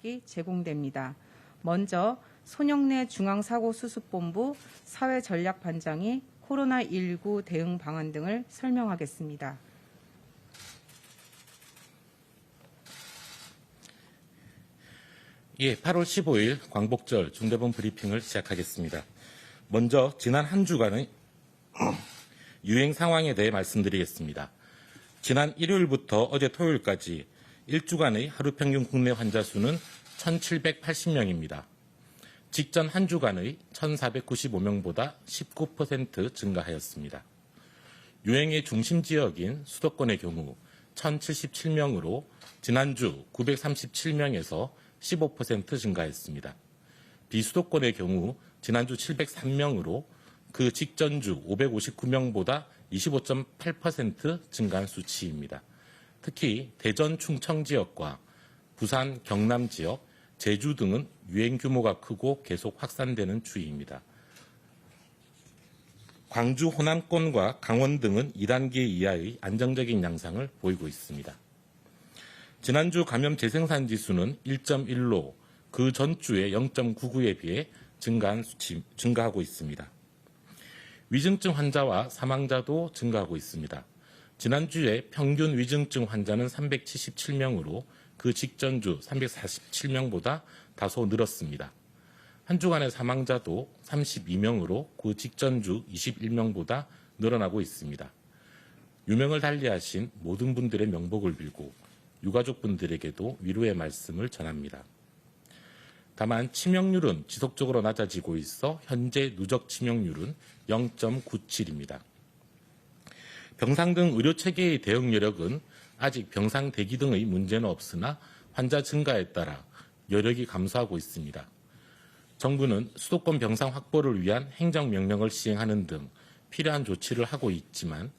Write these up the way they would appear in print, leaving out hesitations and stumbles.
지적이 제공됩니다. 먼저 손영래 중앙사고수습본부 사회전략반장이 코로나19 대응 방안 등을 설명하겠습니다. 예, 8월 15일 광복절 중대본 브리핑을 시작하겠습니다. 먼저 지난 한 주간의 유행 상황에 대해 말씀드리겠습니다. 지난 일요일부터 어제 토요일까지 1주간의 하루 평균 국내 환자 수는 1,780명입니다. 직전 한 주간의 1,495명보다 19% 증가하였습니다. 유행의 중심 지역인 수도권의 경우 1,077명으로 지난주 937명에서 15% 증가했습니다. 비수도권의 경우 지난주 703명으로 그 직전주 559명보다 25.8% 증가한 수치입니다. 특히 대전, 충청 지역과 부산, 경남 지역, 제주 등은 유행 규모가 크고 계속 확산되는 추이입니다. 광주, 호남권과 강원 등은 2단계 이하의 안정적인 양상을 보이고 있습니다. 지난주 감염 재생산 지수는 1.1로 그 전주의 0.99에 비해 증가하고 있습니다. 위중증 환자와 사망자도 증가하고 있습니다. 지난주에 평균 위중증 환자는 377명으로 그 직전주 347명보다 다소 늘었습니다. 한 주간의 사망자도 32명으로 그 직전주 21명보다 늘어나고 있습니다. 유명을 달리하신 모든 분들의 명복을 빌고 유가족분들에게도 위로의 말씀을 전합니다. 다만 치명률은 지속적으로 낮아지고 있어 현재 누적 치명률은 0.97입니다. 병상 등 의료체계의 대응 여력은 아직 병상 대기 등의 문제는 없으나 환자 증가에 따라 여력이 감소하고 있습니다. 정부는 수도권 병상 확보를 위한 행정명령을 시행하는 등 필요한 조치를 하고 있지만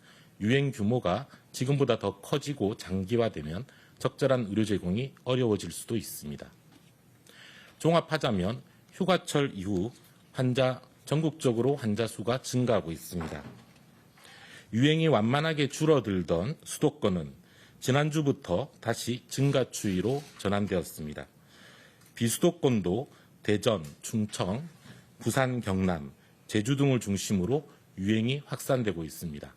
유행 규모가 지금보다 더 커지고 장기화되면 적절한 의료 제공이 어려워질 수도 있습니다. 종합하자면 휴가철 이후 전국적으로 환자 수가 증가하고 있습니다. 유행이 완만하게 줄어들던 수도권은 지난주부터 다시 증가 추이로 전환되었습니다. 비수도권도 대전, 충청, 부산, 경남, 제주 등을 중심으로 유행이 확산되고 있습니다.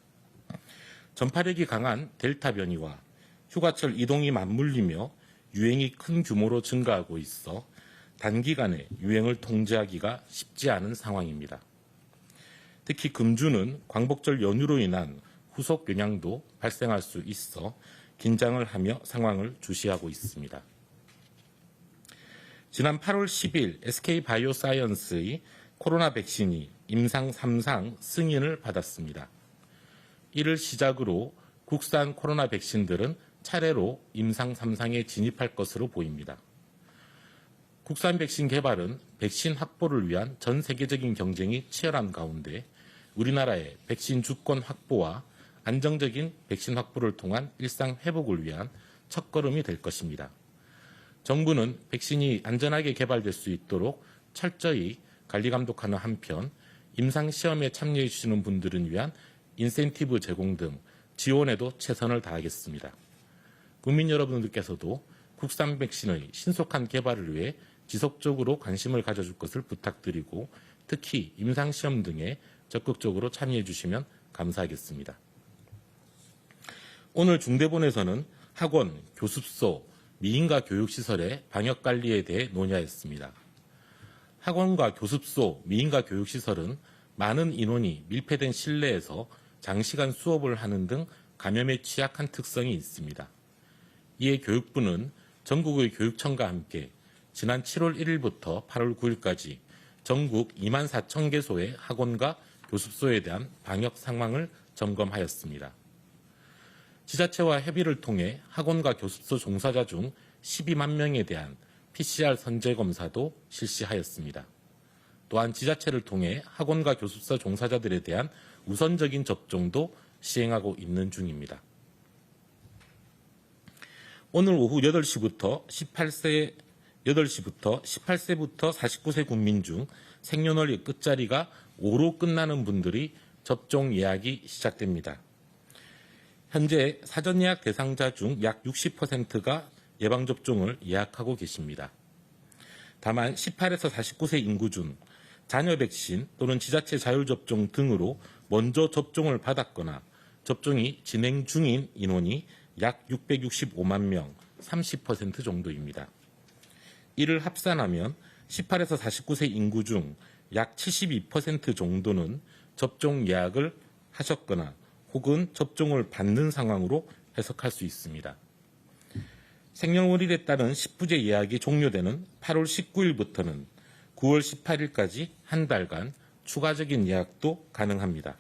전파력이 강한 델타 변이와 휴가철 이동이 맞물리며 유행이 큰 규모로 증가하고 있어 단기간에 유행을 통제하기가 쉽지 않은 상황입니다. 특히 금주는 광복절 연휴로 인한 후속 영향도 발생할 수 있어 긴장을 하며 상황을 주시하고 있습니다. 지난 8월 10일 SK바이오사이언스의 코로나 백신이 임상 3상 승인을 받았습니다. 이를 시작으로 국산 코로나 백신들은 차례로 임상 3상에 진입할 것으로 보입니다. 국산 백신 개발은 백신 확보를 위한 전 세계적인 경쟁이 치열한 가운데 우리나라의 백신 주권 확보와 안정적인 백신 확보를 통한 일상 회복을 위한 첫걸음이 될 것입니다. 정부는 백신이 안전하게 개발될 수 있도록 철저히 관리 감독하는 한편 임상시험에 참여해 주시는 분들을 위한 인센티브 제공 등 지원에도 최선을 다하겠습니다. 국민 여러분들께서도 국산 백신의 신속한 개발을 위해 지속적으로 관심을 가져줄 것을 부탁드리고 특히 임상시험 등에 적극적으로 참여해 주시면 감사하겠습니다. 오늘 중대본에서는 학원, 교습소, 미인가 교육시설의 방역관리에 대해 논의하였습니다. 학원과 교습소, 미인가 교육시설은 많은 인원이 밀폐된 실내에서 장시간 수업을 하는 등 감염에 취약한 특성이 있습니다. 이에 교육부는 전국의 교육청과 함께 지난 7월 1일부터 8월 9일까지 전국 24,000개소의 학원과 교습소에 대한 방역 상황을 점검하였습니다. 지자체와 협의를 통해 학원과 교습소 종사자 중 12만 명에 대한 PCR 선제 검사도 실시하였습니다. 또한 지자체를 통해 학원과 교습소 종사자들에 대한 우선적인 접종도 시행하고 있는 중입니다. 오늘 오후 8시부터 18세부터 49세 국민 중 생년월일 끝자리가 5로 끝나는 분들이 접종 예약이 시작됩니다. 현재 사전 예약 대상자 중 약 60%가 예방접종을 예약하고 계십니다. 다만 18에서 49세 인구 중 자녀 백신 또는 지자체 자율접종 등으로 먼저 접종을 받았거나 접종이 진행 중인 인원이 약 665만 명, 30% 정도입니다. 이를 합산하면 18에서 49세 인구 중 약 72% 정도는 접종 예약을 하셨거나 혹은 접종을 받는 상황으로 해석할 수 있습니다. 생년월일에 따른 10부제 예약이 종료되는 8월 19일부터는 9월 18일까지 한 달간 추가적인 예약도 가능합니다.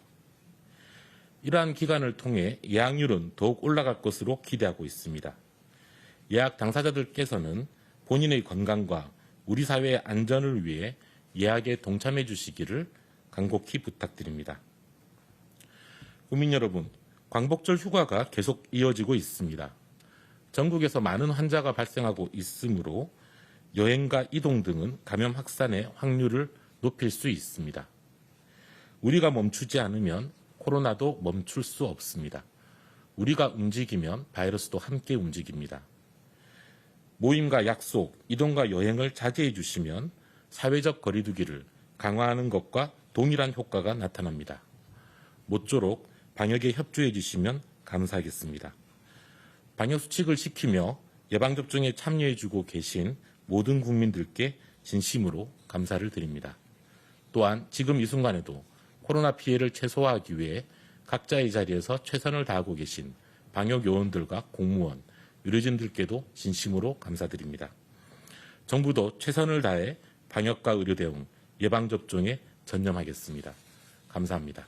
이러한 기간을 통해 예약률은 더욱 올라갈 것으로 기대하고 있습니다. 예약 당사자들께서는 본인의 건강과 우리 사회의 안전을 위해 예약에 동참해 주시기를 간곡히 부탁드립니다. 국민 여러분, 광복절 휴가가 계속 이어지고 있습니다. 전국에서 많은 환자가 발생하고 있으므로 여행과 이동 등은 감염 확산의 확률을 높일 수 있습니다. 우리가 멈추지 않으면 코로나도 멈출 수 없습니다. 우리가 움직이면 바이러스도 함께 움직입니다. 모임과 약속, 이동과 여행을 자제해 주시면 사회적 거리두기를 강화하는 것과 동일한 효과가 나타납니다. 모쪼록 방역에 협조해 주시면 감사하겠습니다. 방역수칙을 지키며 예방접종에 참여해 주고 계신 모든 국민들께 진심으로 감사를 드립니다. 또한 지금 이 순간에도 코로나 피해를 최소화하기 위해 각자의 자리에서 최선을 다하고 계신 방역요원들과 공무원, 의료진들께도 진심으로 감사드립니다. 정부도 최선을 다해 방역과 의료 대응, 예방접종에 전념하겠습니다. 감사합니다.